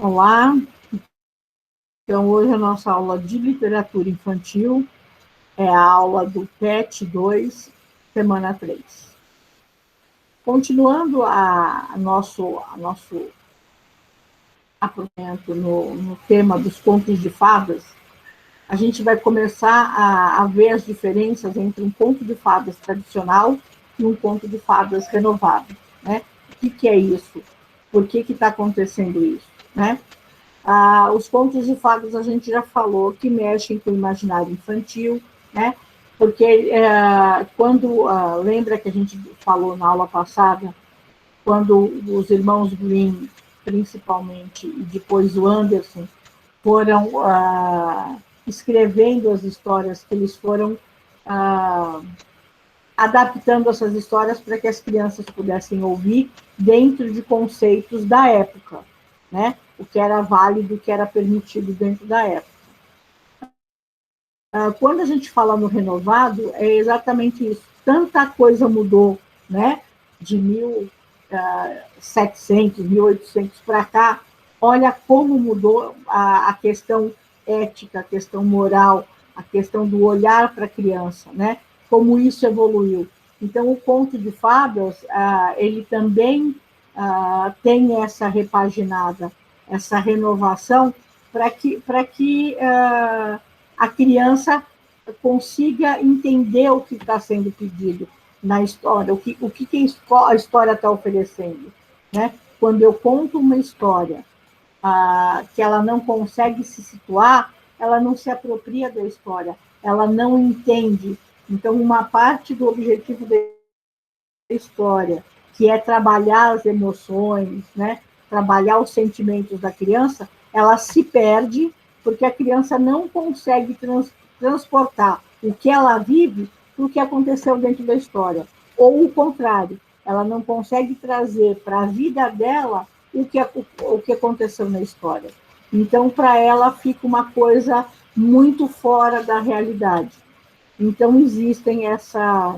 Olá, então hoje a nossa aula de literatura infantil é a aula do PET 2, semana 3. Continuando a nosso aprofundamento no tema dos contos de fadas, a gente vai começar a ver as diferenças entre um conto de fadas tradicional e um conto de fadas renovado, né? O que é isso? Por que está acontecendo isso, né? Os contos de fadas a gente já falou que mexem com o imaginário infantil, né? Porque lembra que a gente falou na aula passada, quando os irmãos Grimm, principalmente, e depois o Anderson, foram escrevendo as histórias, que eles foram adaptando essas histórias para que as crianças pudessem ouvir dentro de conceitos da época, né? O que era válido, o que era permitido dentro da época. Quando a gente fala no renovado, é exatamente isso. Tanta coisa mudou, né? De 1700, 1800 para cá. Olha como mudou a questão ética, a questão moral, a questão do olhar para a criança, né? Como isso evoluiu. Então, o conto de fadas, ele também tem essa repaginada, essa renovação, para que a criança consiga entender o que está sendo pedido na história, o que a história está oferecendo, né? Quando eu conto uma história que ela não consegue se situar, ela não se apropria da história, ela não entende. Então, uma parte do objetivo da história, que é trabalhar as emoções, né? Trabalhar os sentimentos da criança, ela se perde porque a criança não consegue transportar o que ela vive para o que aconteceu dentro da história. Ou o contrário, ela não consegue trazer para a vida dela o que aconteceu na história. Então, para ela, fica uma coisa muito fora da realidade. Então, existem essa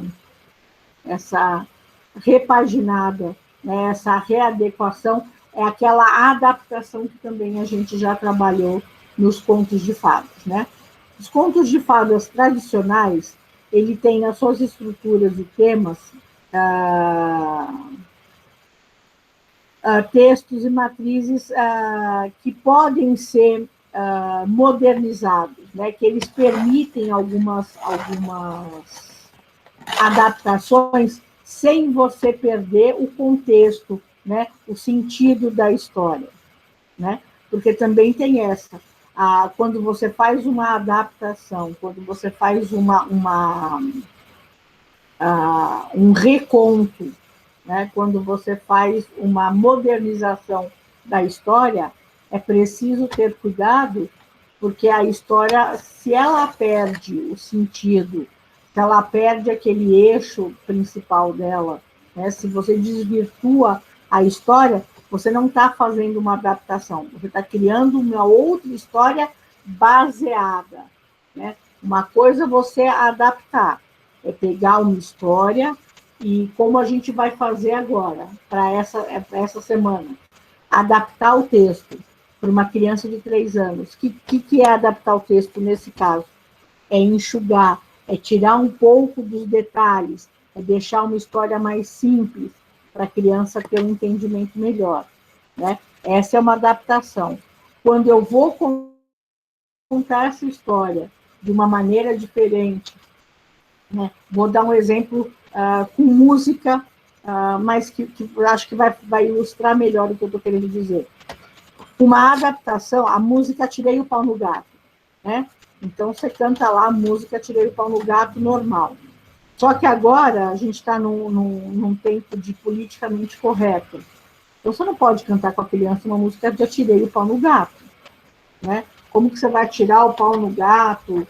repaginada, né, essa readequação, é aquela adaptação que também a gente já trabalhou nos contos de fadas, né? Os contos de fadas tradicionais, ele tem nas suas estruturas e temas textos e matrizes que podem ser modernizados, né? Que eles permitem algumas adaptações sem você perder o contexto, né? O sentido da história, né? Porque também tem essa. Quando você faz uma adaptação, quando você faz um reconto, né? Quando você faz uma modernização da história, é preciso ter cuidado, porque a história, se ela perde o sentido, se ela perde aquele eixo principal dela, né? Se você desvirtua a história, você não está fazendo uma adaptação, você está criando uma outra história baseada, né? Uma coisa é você adaptar, é pegar uma história e como a gente vai fazer agora, para essa semana, adaptar o texto para uma criança de 3 anos. O que é adaptar o texto nesse caso? É enxugar, é tirar um pouco dos detalhes, é deixar uma história mais simples para a criança ter um entendimento melhor, né? Essa é uma adaptação. Quando eu vou contar essa história de uma maneira diferente, né? Vou dar um exemplo com música, mas que acho que vai ilustrar melhor o que eu estou querendo dizer. Uma adaptação, a música Tirei o Pau no Gato, né? Então, você canta lá a música Tirei o Pau no Gato normal. Só que agora a gente está num tempo de politicamente correto. Então, você não pode cantar com a criança uma música de Tirei o Pau no Gato, né? Como que você vai tirar o pau no gato,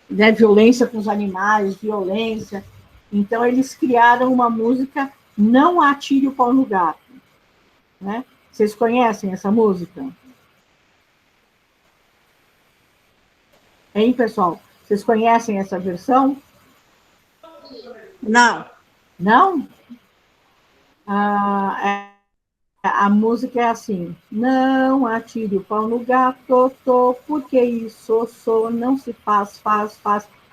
né, violência com os animais, violência. Então, eles criaram uma música Não Atire o Pau no Gato. Né? Vocês conhecem essa música? Hein, pessoal? Vocês conhecem essa versão? Não. Não? a música é assim: não atire o pau no gato, porque isso sou, não se faz.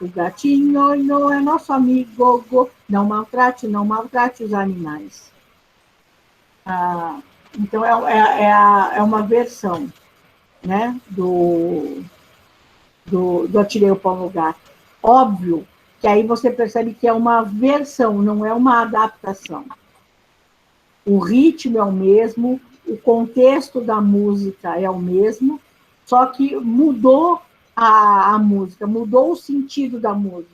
O gatinho no, é nosso amigo, não maltrate, não maltrate os animais. Então, é uma versão, né, do Atirei o Pau no Gato. Óbvio que aí você percebe que é uma versão, não é uma adaptação. O ritmo é o mesmo, o contexto da música é o mesmo, só que mudou a música, mudou o sentido da música.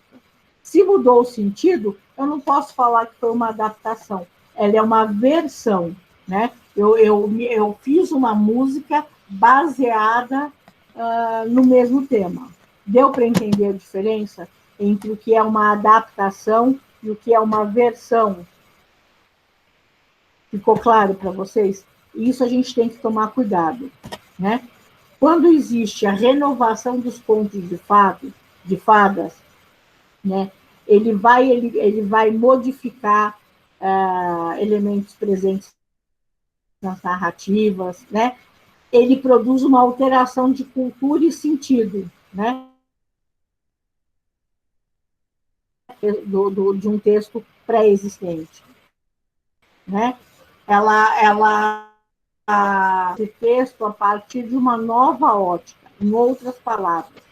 Se mudou o sentido, eu não posso falar que foi uma adaptação, ela é uma versão, né? Eu fiz uma música baseada no mesmo tema. Deu para entender a diferença entre o que é uma adaptação e o que é uma versão? Ficou claro para vocês? Isso a gente tem que tomar cuidado, né? Quando existe a renovação dos contos de fadas, né? Ele vai modificar elementos presentes nas narrativas, né? Ele produz uma alteração de cultura e sentido, né? De um texto pré-existente, né? Ela esse texto a partir de uma nova ótica. Em outras palavras,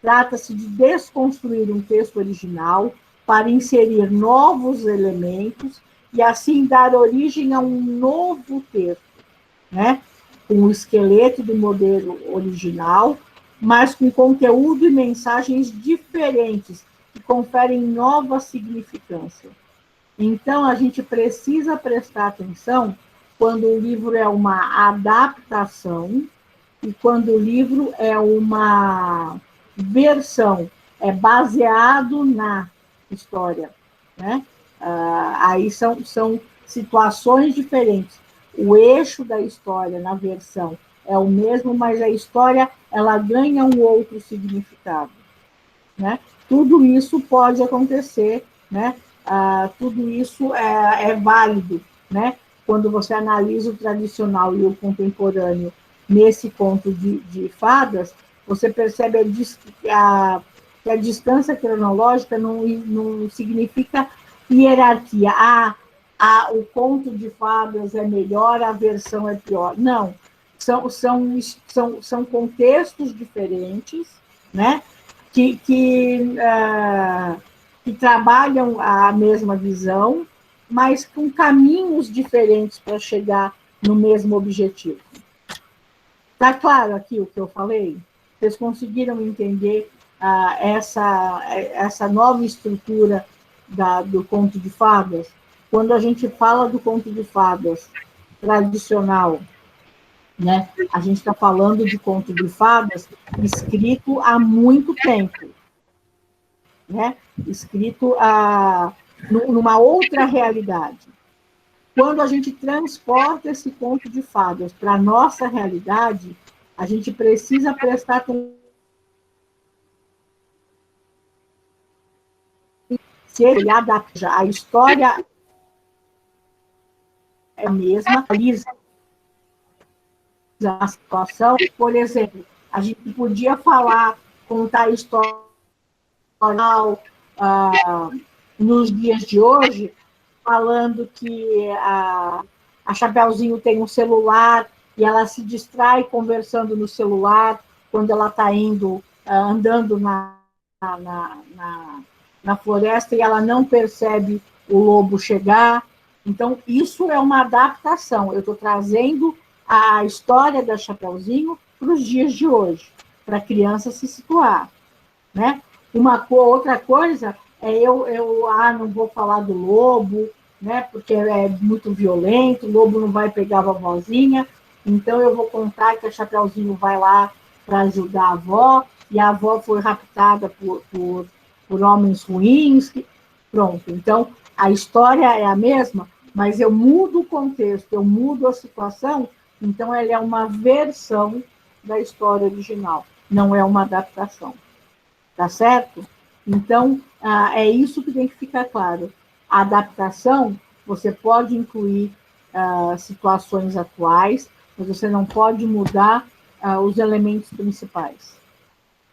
trata-se de desconstruir um texto original para inserir novos elementos e assim dar origem a um novo texto, né? Com o esqueleto do modelo original, mas com conteúdo e mensagens diferentes que conferem nova significância. Então, a gente precisa prestar atenção quando o livro é uma adaptação e quando o livro é uma versão, é baseado na história, né? Aí são situações diferentes. O eixo da história na versão é o mesmo, mas a história ela ganha um outro significado, né? Tudo isso pode acontecer, né? Tudo isso é válido, né? Quando você analisa o tradicional e o contemporâneo nesse conto de fadas, você percebe que a distância cronológica não significa hierarquia. O conto de fadas é melhor, a versão é pior. Não, são contextos diferentes, né? Que trabalham a mesma visão, mas com caminhos diferentes para chegar no mesmo objetivo. Está claro aqui o que eu falei? Vocês conseguiram entender essa nova estrutura do conto de fadas? Quando a gente fala do conto de fadas tradicional, né, a gente está falando de conto de fadas escrito há muito tempo, né, escrito numa outra realidade. Quando a gente transporta esse conto de fadas para a nossa realidade, a gente precisa prestar atenção se ele adapta. A história é a mesma, a situação. Por exemplo, a gente podia contar a história nos dias de hoje, falando que a Chapeuzinho tem um celular e ela se distrai conversando no celular quando ela está andando na floresta e ela não percebe o lobo chegar. Então, isso é uma adaptação. Eu estou trazendo a história da Chapeuzinho para os dias de hoje, para a criança se situar, né? Outra coisa é não vou falar do lobo, né? Porque é muito violento, o lobo não vai pegar a vovozinha, então eu vou contar que a Chapeuzinho vai lá para ajudar a avó, e a avó foi raptada por homens ruins. Pronto, então a história é a mesma, mas eu mudo o contexto, eu mudo a situação, então ela é uma versão da história original, não é uma adaptação. Tá certo? Então, é isso que tem que ficar claro. A adaptação, você pode incluir situações atuais, mas você não pode mudar os elementos principais,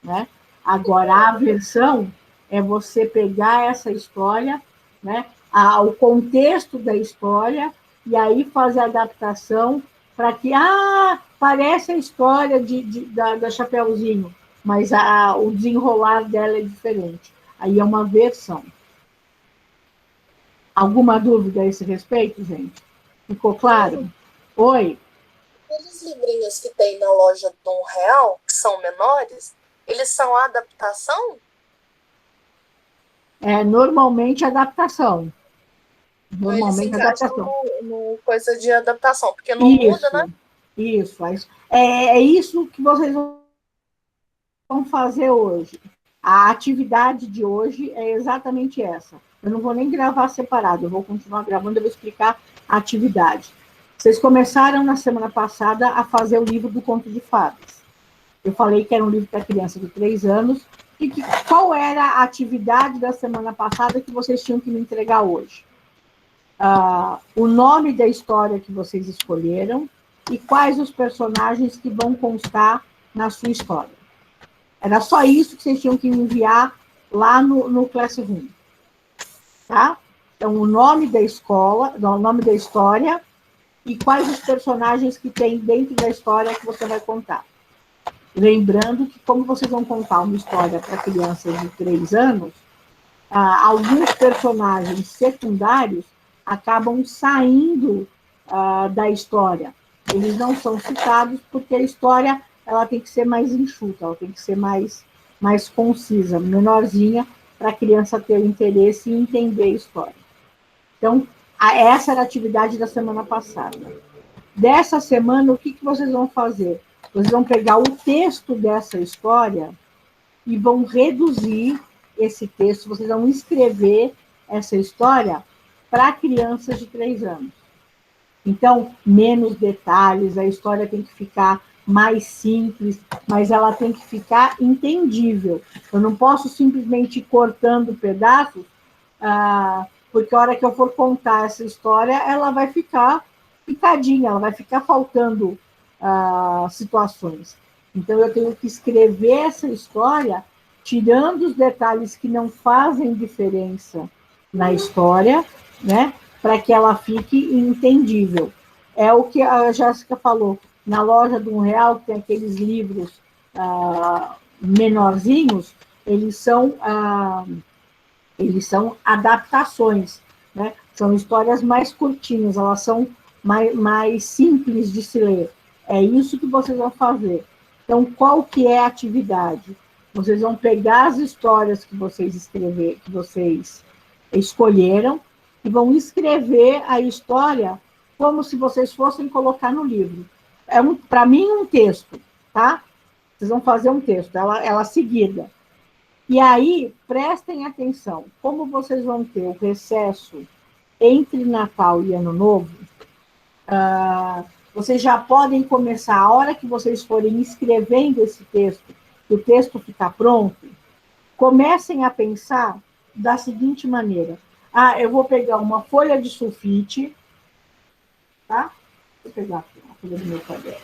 né? Agora, a aversão é você pegar essa história, né, o contexto da história, e aí fazer a adaptação para que, parece a história da Chapeuzinho, mas o desenrolar dela é diferente. Aí é uma versão. Alguma dúvida a esse respeito, gente? Ficou claro? Oi? Aqueles livrinhos que tem na loja de R$ 1, que são menores, eles são adaptação? Normalmente adaptação. Então, eles se Normalmente encaixam adaptação. no coisa de adaptação, porque não muda, né? Isso. É isso que vocês vão fazer hoje. A atividade de hoje é exatamente essa. Eu não vou nem gravar separado, eu vou continuar gravando, eu vou explicar a atividade. Vocês começaram na semana passada a fazer o livro do Conto de Fadas. Eu falei que era um livro para criança de 3 anos, e qual era a atividade da semana passada que vocês tinham que me entregar hoje? O nome da história que vocês escolheram e quais os personagens que vão constar na sua história. Era só isso que vocês tinham que me enviar lá no Classroom. Tá? Então, o nome da escola, o nome da história e quais os personagens que tem dentro da história que você vai contar. Lembrando que, como vocês vão contar uma história para crianças de 3 anos, alguns personagens secundários acabam saindo da história. Eles não são citados porque a história ela tem que ser mais enxuta, ela tem que ser mais concisa, menorzinha, para a criança ter o interesse em entender a história. Então, essa era a atividade da semana passada. Dessa semana, o que vocês vão fazer? Vocês vão pegar o texto dessa história e vão reduzir esse texto, vocês vão escrever essa história para crianças de 3 anos. Então, menos detalhes, a história tem que ficar mais simples, mas ela tem que ficar entendível. Eu não posso simplesmente ir cortando pedaços, porque a hora que eu for contar essa história, ela vai ficar picadinha, ela vai ficar faltando situações. Então, eu tenho que escrever essa história, tirando os detalhes que não fazem diferença na história, né? Para que ela fique entendível. É o que a Jéssica falou. Na loja de R$ 1, que tem aqueles livros menorzinhos, eles são adaptações, né? São histórias mais curtinhas, elas são mais simples de se ler. É isso que vocês vão fazer. Então, qual que é a atividade? Vocês vão pegar as histórias que vocês escolheram e vão escrever a história como se vocês fossem colocar no livro. Para mim, um texto, tá? Vocês vão fazer um texto, ela seguida. E aí, prestem atenção, como vocês vão ter o recesso entre Natal e Ano Novo, vocês já podem começar, a hora que vocês forem escrevendo esse texto, o texto ficar pronto, comecem a pensar da seguinte maneira. Eu vou pegar uma folha de sulfite, tá? Vou pegar aqui uma folha do meu caderno.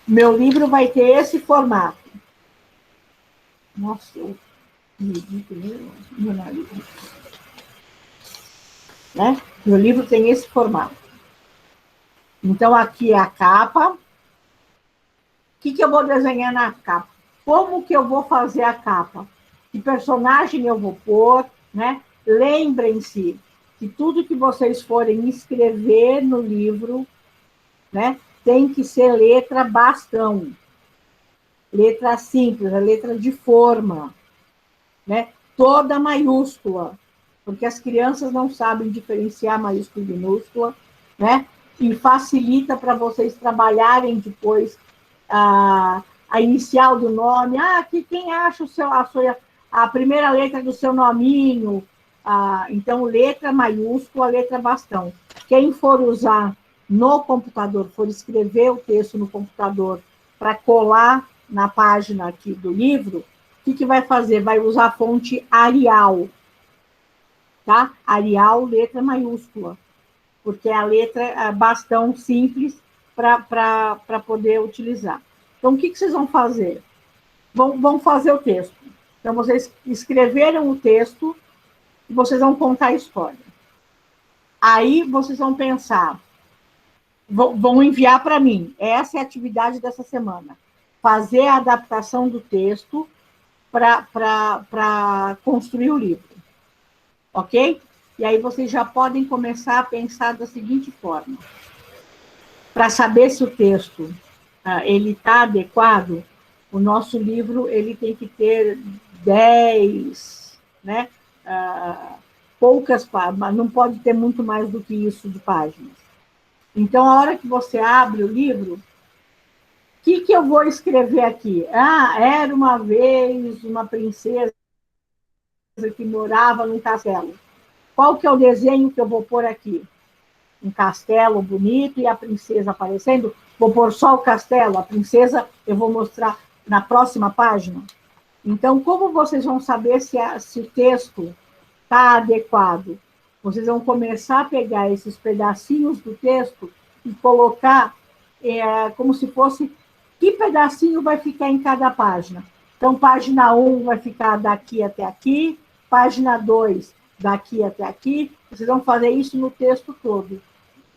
Meu livro vai ter esse formato. Nossa, eu medito meu nariz. Né? Meu livro tem esse formato. Então, aqui é a capa. O que eu vou desenhar na capa? Como que eu vou fazer a capa? Que personagem eu vou pôr? Né? Lembrem-se que tudo que vocês forem escrever no livro, né, tem que ser letra bastão. Letra simples, a letra de forma. Né? Toda maiúscula, porque as crianças não sabem diferenciar maiúscula e minúscula, né? E facilita para vocês trabalharem depois a inicial do nome. Quem acha a primeira letra do seu nominho? Então, letra maiúscula, letra bastão. Quem for usar no computador, for escrever o texto no computador para colar na página aqui do livro, o que vai fazer? Vai usar a fonte Arial. tá? Arial, letra maiúscula, porque é a letra bastão simples para poder utilizar. Então, o que vocês vão fazer? Vão fazer o texto. Então, vocês escreveram o texto e vocês vão contar a história. Aí, vocês vão pensar, vão enviar para mim. Essa é a atividade dessa semana. Fazer a adaptação do texto para construir o livro. Ok? E aí vocês já podem começar a pensar da seguinte forma. Para saber se o texto ele está adequado, o nosso livro ele tem que ter 10, né? Poucas páginas, não pode ter muito mais do que isso de páginas. Então, a hora que você abre o livro, o que eu vou escrever aqui? Era uma vez uma princesa que morava num castelo. Qual que é o desenho que eu vou pôr aqui? Um castelo bonito e a princesa aparecendo? Vou pôr só o castelo, a princesa eu vou mostrar na próxima página. Então, como vocês vão saber se o texto está adequado? Vocês vão começar a pegar esses pedacinhos do texto e colocar como se fosse que pedacinho vai ficar em cada página. Então, página 1 vai ficar daqui até aqui, página 2 daqui até aqui. Vocês vão fazer isso no texto todo.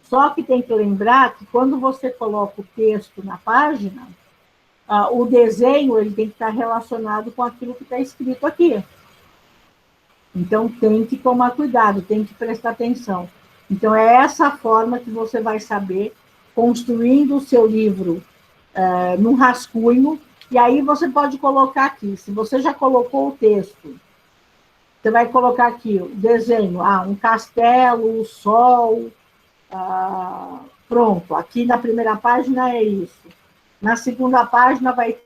Só que tem que lembrar que quando você coloca o texto na página, o desenho ele tem que estar relacionado com aquilo que está escrito aqui. Então, tem que tomar cuidado, tem que prestar atenção. Então, é essa forma que você vai saber, construindo o seu livro num rascunho, e aí você pode colocar aqui, se você já colocou o texto, você vai colocar aqui o desenho, um castelo, o sol, pronto, aqui na primeira página é isso. Na segunda página vai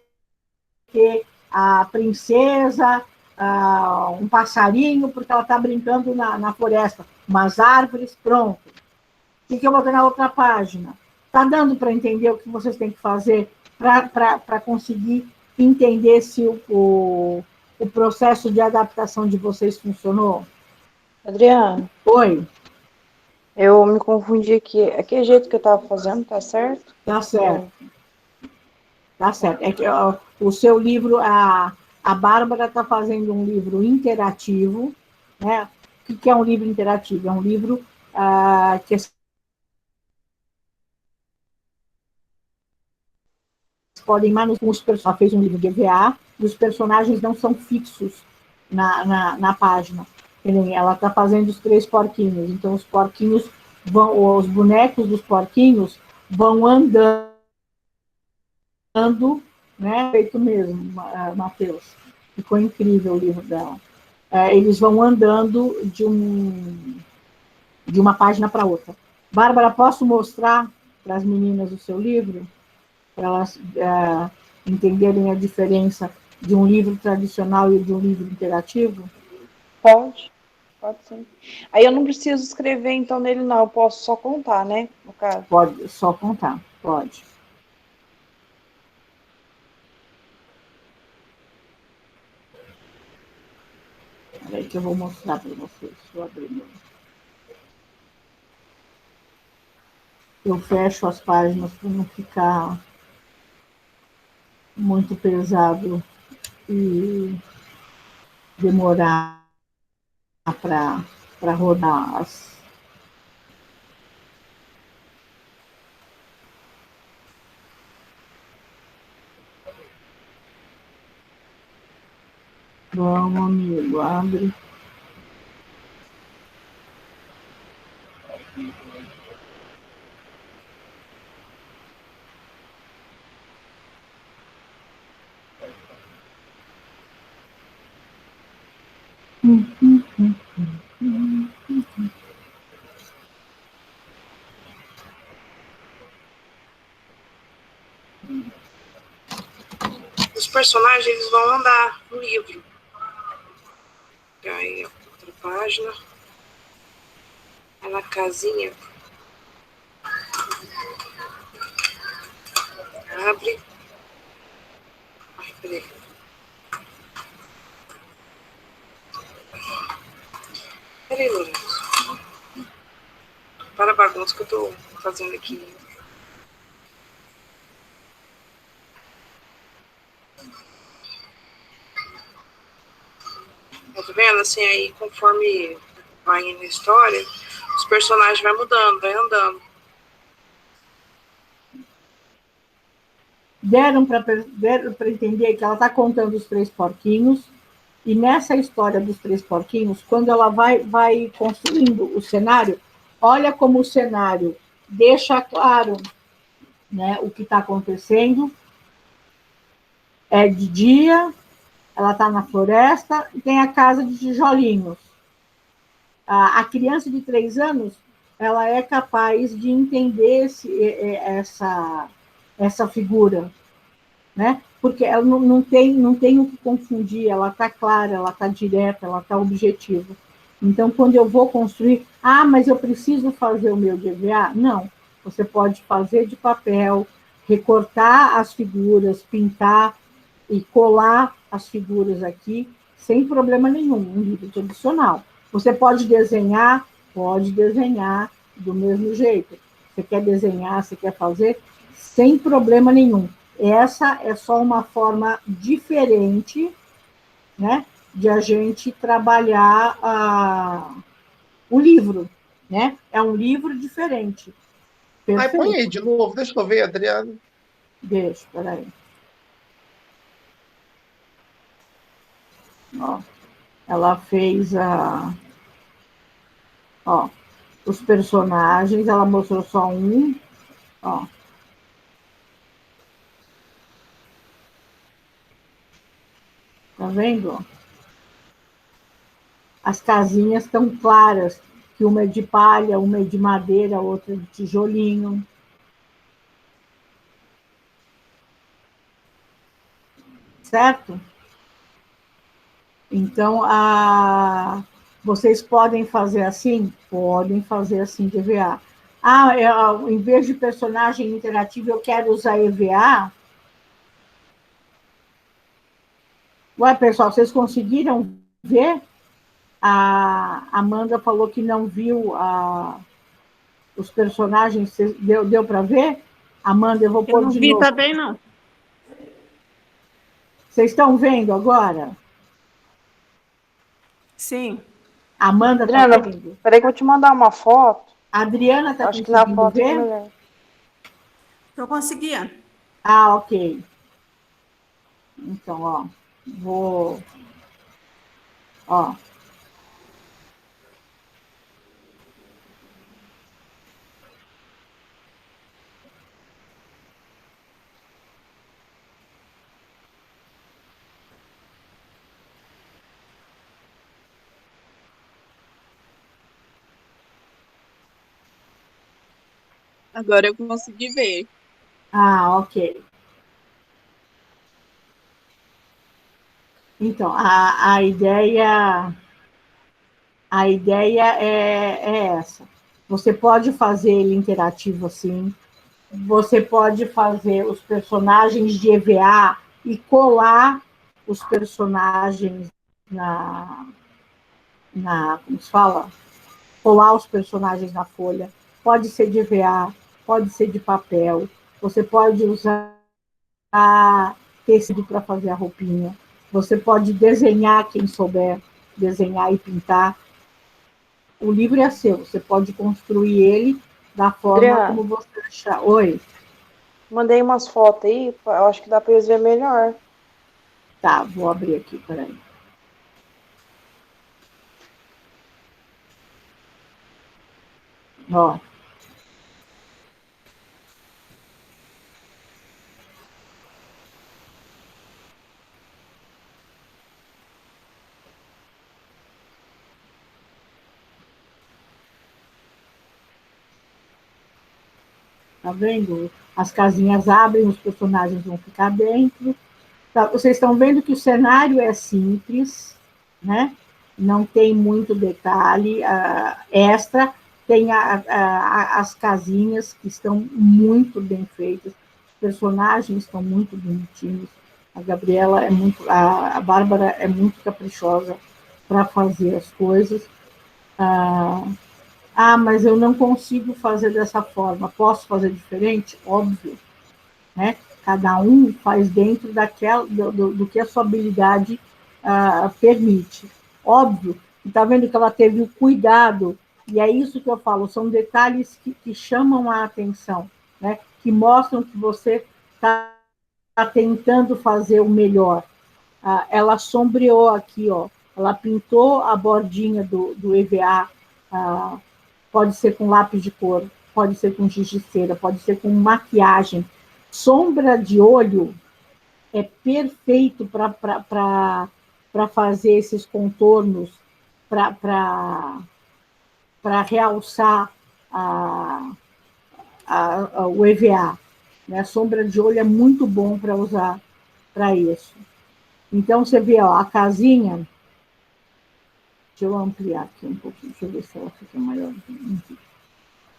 ter a princesa, um passarinho, porque ela está brincando na floresta, umas árvores, pronto. O que eu vou ter na outra página? Está dando para entender o que vocês têm que fazer para conseguir entender se o processo de adaptação de vocês funcionou? Adriana? Oi? Eu me confundi aqui. Aquele jeito que eu estava fazendo, tá certo? Tá certo. Tá certo. É que o seu livro, a Bárbara está fazendo um livro interativo, né? O que é um livro interativo? É um livro que podem manipular os personagens. Ela fez um livro de EVA e os personagens não são fixos na página. Ela está fazendo os 3 porquinhos. Então, os porquinhos os bonecos dos porquinhos vão andando, né? Feito mesmo, Matheus. Ficou incrível o livro dela. Eles vão andando de uma página para outra. Bárbara, posso mostrar para as meninas o seu livro? Para elas entenderem a diferença de um livro tradicional e de um livro interativo? Pode sim. Aí eu não preciso escrever então nele não, eu posso só contar, né, no caso? Pode, só contar, pode. Peraí que eu vou mostrar para vocês. Deixa eu abrir meu. Eu fecho as páginas para não ficar muito pesado e demorar para rodar as. Vamos, amigo, abre. Os personagens vão andar no livro. Aí, outra página. É na casinha. Abre. Ai, peraí. Peraí, para a bagunça que eu tô fazendo aqui. Tá vendo? Assim, aí conforme vai indo a história, os personagens vai mudando, vai andando. Deram para entender que ela está contando os três porquinhos, e nessa história dos três porquinhos, quando ela vai construindo o cenário, olha como o cenário deixa claro, né, o que está acontecendo. É de dia, ela está na floresta, e tem a casa de tijolinhos. A criança de 3 anos, ela é capaz de entender essa figura, né? Porque ela não tem o que confundir, ela está clara, ela está direta, ela está objetiva. Então, quando eu vou construir, mas eu preciso fazer o meu DVA? Não, você pode fazer de papel, recortar as figuras, pintar e colar as figuras aqui, sem problema nenhum, um livro tradicional. Você pode desenhar do mesmo jeito. Você quer desenhar, você quer fazer, sem problema nenhum. Essa é só uma forma diferente, né, de a gente trabalhar o livro, né? É um livro diferente. Perfeito. Põe aí de novo, deixa eu ver, Adriana. Deixa, peraí. Ó, ela fez os personagens, ela mostrou só um, ó. Tá vendo? As casinhas estão claras, que uma é de palha, uma é de madeira, outra de tijolinho. Certo? Então, vocês podem fazer assim? Podem fazer assim de EVA. Em vez de personagem interativo, eu quero usar EVA? Ué, pessoal, vocês conseguiram ver? A Amanda falou que não viu os personagens. Deu para ver? Amanda, eu vou pôr de novo. Eu não vi também, não. Vocês estão vendo agora? Sim. Amanda está vendo? Peraí que eu vou te mandar uma foto. A Adriana está conseguindo ver? Acho que na foto ver? é melhor. Estou conseguindo. Ok. Então, ó, vou... Ó. Agora eu consegui ver. Ok. Então, a ideia é essa. Você pode fazer ele interativo assim, você pode fazer os personagens de EVA e colar os personagens como se fala? Colar os personagens na folha. Pode ser de EVA, pode ser de papel, você pode usar tecido para fazer a roupinha, você pode desenhar, quem souber desenhar e pintar. O livro é seu, você pode construir ele da forma Adriana, como você achar. Oi? Mandei umas fotos aí, eu acho que dá para eles ver melhor. Tá, vou abrir aqui, peraí. Ó. Tá vendo? As casinhas abrem, os personagens vão ficar dentro. Tá, vocês estão vendo que o cenário é simples, né? Não tem muito detalhe extra. Tem as casinhas que estão muito bem feitas, os personagens estão muito bonitinhos. A Gabriela a Bárbara é muito caprichosa para fazer as coisas. Ah, mas eu não consigo fazer dessa forma. Posso fazer diferente? Óbvio, né? Cada um faz dentro do que a sua habilidade permite. Óbvio, está vendo que ela teve o cuidado, e é isso que eu falo, são detalhes que chamam a atenção, né? Que mostram que você está tentando fazer o melhor. Ela sombreou aqui, ó, ela pintou a bordinha do EVA, pode ser com lápis de cor, pode ser com giz de cera, pode ser com maquiagem. Sombra de olho é perfeito para fazer esses contornos, para realçar o EVA. Né? A sombra de olho é muito bom para usar para isso. Então, você vê, ó, a casinha. Deixa eu ampliar aqui um pouquinho, deixa eu ver se ela fica maior.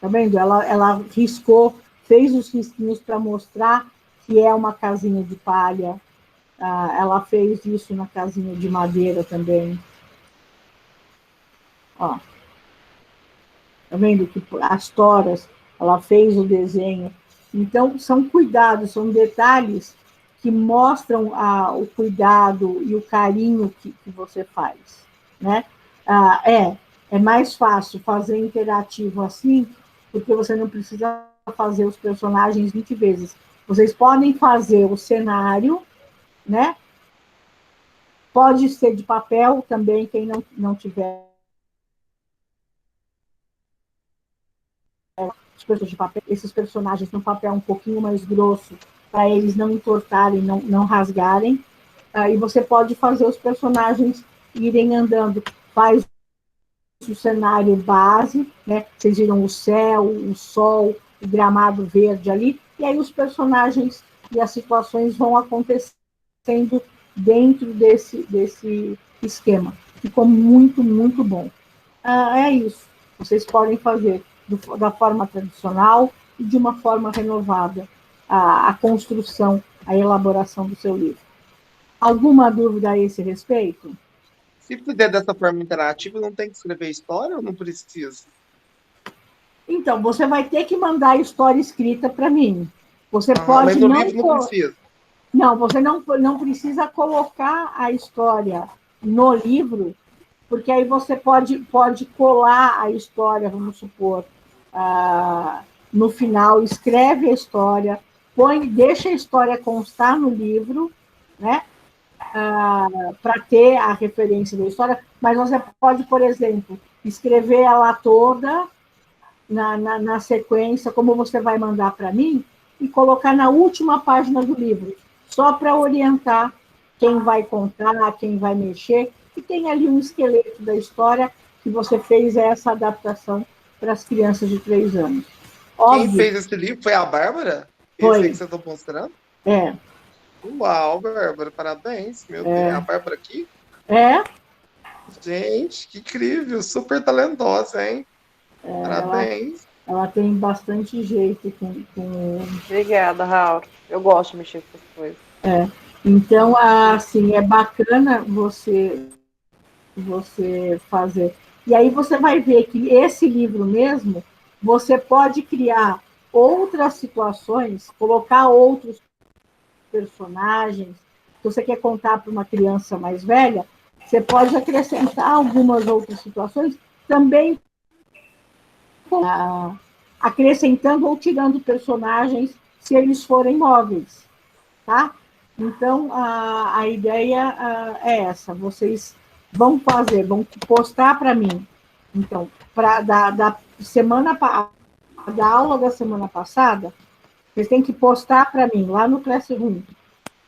Tá vendo? Ela riscou, fez os risquinhos para mostrar que é uma casinha de palha. Ela fez isso na casinha de madeira também. Ó. Tá vendo que as toras, ela fez o desenho. Então, são cuidados, são detalhes que mostram o cuidado e o carinho que você faz, né? É mais fácil fazer interativo assim, porque você não precisa fazer os personagens 20 vezes. Vocês podem fazer o cenário, né? Pode ser de papel também, quem não tiver de papel, esses personagens no papel um pouquinho mais grosso, para eles não entortarem, não rasgarem. E você pode fazer os personagens irem andando. Faz o cenário base, né? Vocês viram o céu, o sol, o gramado verde ali, e aí os personagens e as situações vão acontecendo dentro desse esquema. Ficou muito, muito bom. É isso. Vocês podem fazer da forma tradicional e de uma forma renovada a construção, a elaboração do seu livro. Alguma dúvida a esse respeito? Se fizer dessa forma interativa, não tem que escrever história ou não precisa? Então, você vai ter que mandar a história escrita para mim. Você pode mas no livro não precisa. Não, você não precisa colocar a história no livro, porque aí você pode colar a história, vamos supor, no final, escreve a história, deixa a história constar no livro, né? Para ter a referência da história, mas você pode, por exemplo, escrever ela toda na sequência, como você vai mandar para mim, e colocar na última página do livro, só para orientar quem vai contar, quem vai mexer, e tem ali um esqueleto da história que você fez essa adaptação para as crianças de 3 anos. Óbvio. Quem fez esse livro foi a Bárbara? Foi. Esse aí que você está mostrando? É. Uau, Bárbara, parabéns. Meu Deus, a Bárbara aqui? É. Gente, que incrível, super talentosa, hein? Parabéns. Ela tem bastante jeito com... Obrigada, Raul. Eu gosto de mexer com essas coisas. Então, assim, é bacana você fazer. E aí você vai ver que esse livro mesmo, você pode criar outras situações, colocar outros personagens. Se você quer contar para uma criança mais velha, você pode acrescentar algumas outras situações, também acrescentando ou tirando personagens, se eles forem móveis, tá? Então, a ideia é essa. Vocês vão postar para mim. Então, da aula da semana passada, vocês têm que postar para mim, lá no Classroom.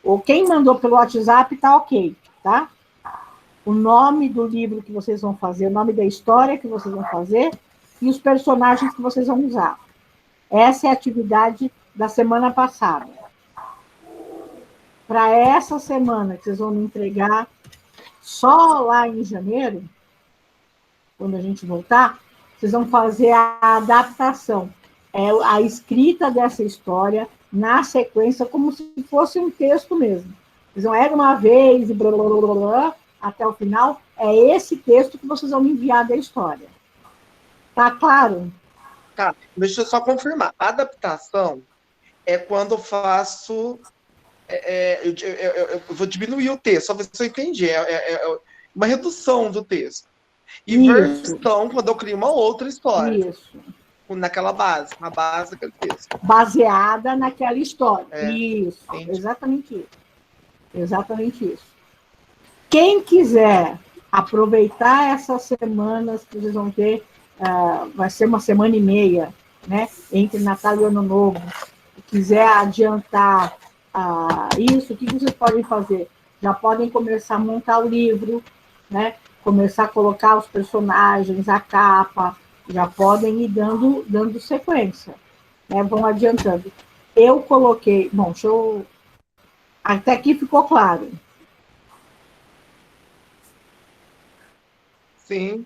Ou quem mandou pelo WhatsApp, tá ok, tá? O nome do livro que vocês vão fazer, o nome da história que vocês vão fazer e os personagens que vocês vão usar. Essa é a atividade da semana passada. Para essa semana, que vocês vão me entregar só lá em janeiro, quando a gente voltar, vocês vão fazer a adaptação, a escrita dessa história na sequência, como se fosse um texto mesmo. Vocês vão era uma vez e blá, blá, blá, blá, até o final, é esse texto que vocês vão me enviar da história. Tá claro? Tá, deixa eu só confirmar. Adaptação é quando eu faço. Eu vou diminuir o texto, só ver se eu entendi. Uma redução do texto. E Isso. versão, quando eu crio uma outra história. Isso. Naquela base, na base daquele texto. Baseada naquela história. Isso, entendi. exatamente isso. Exatamente isso. Quem quiser aproveitar essas semanas que vocês vão ter, vai ser uma semana e meia, né, entre Natal e Ano Novo, quiser adiantar isso, o que vocês podem fazer? Já podem começar a montar o livro, né, começar a colocar os personagens, a capa, já podem ir dando sequência, né, vão adiantando. Eu coloquei, bom, até aqui ficou claro. Sim.